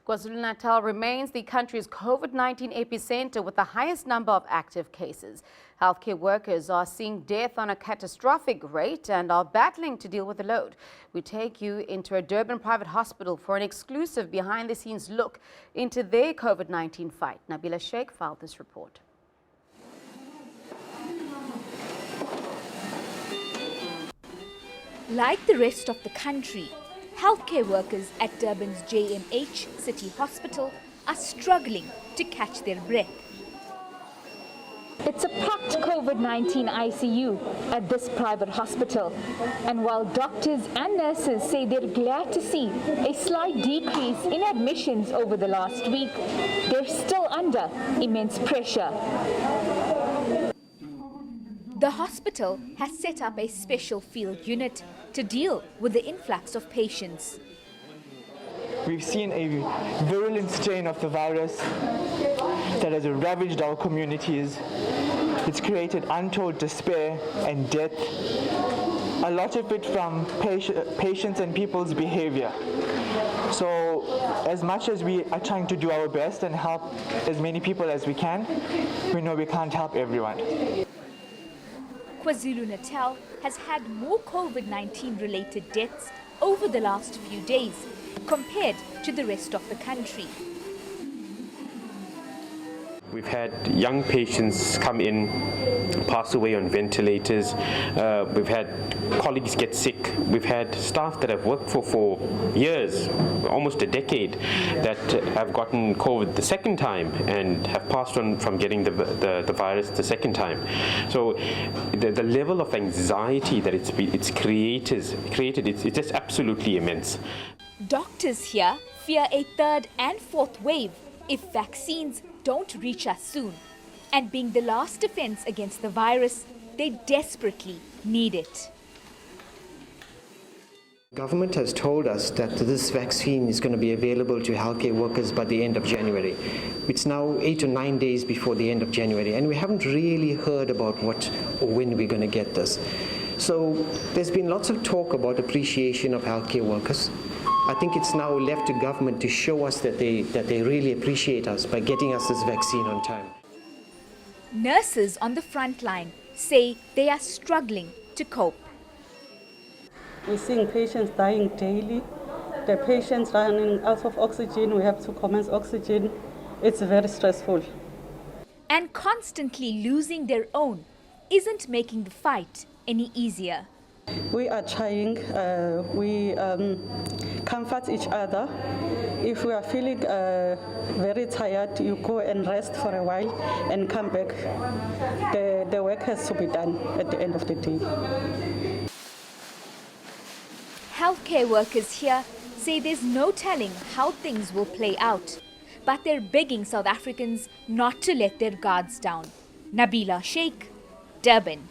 KwaZulu-Natal remains the country's COVID-19 epicenter with the highest number of active cases. Healthcare workers are seeing death on a catastrophic rate and are battling to deal with the load. We take you into a Durban private hospital for an exclusive behind-the-scenes look into their COVID-19 fight. Nabila Sheikh filed this report. Like the rest of the country, healthcare workers at Durban's JMH City Hospital are struggling to catch their breath. It's a packed COVID-19 ICU at this private hospital. And while doctors and nurses say they're glad to see a slight decrease in admissions over the last week, they're still under immense pressure. The hospital has set up a special field unit to deal with the influx of patients. We've seen a virulent strain of the virus that has ravaged our communities. It's created untold despair and death, a lot of it from patients and people's behavior. So as much as we are trying to do our best and help as many people as we can, we know we can't help everyone. KwaZulu-Natal has had more COVID-19 related deaths over the last few days compared to the rest of the country. We've had young patients come in, pass away on ventilators. We've had colleagues get sick. We've had staff that have worked for years, almost a decade, that have gotten COVID the second time and have passed on from getting the virus the second time. So the level of anxiety that it's created, it's just absolutely immense. Doctors here fear a third and fourth wave if vaccines don't reach us soon. And being the last defense against the virus, they desperately need it. Government has told us that this vaccine is going to be available to healthcare workers by the end of January. It's now 8 to 9 days before the end of January, and we haven't really heard about what or when we're going to get this. So there's been lots of talk about appreciation of healthcare workers. I think it's now left to government to show us that they really appreciate us by getting us this vaccine on time. Nurses on the front line say they are struggling to cope. We're seeing patients dying daily. The patients running out of oxygen, we have to commence oxygen. It's very stressful. And constantly losing their own isn't making the fight any easier. We are trying, we comfort each other. If we are feeling very tired, you go and rest for a while and come back. The work has to be done at the end of the day. Healthcare workers here say there's no telling how things will play out, but they're begging South Africans not to let their guards down. Nabila Sheikh, Durban.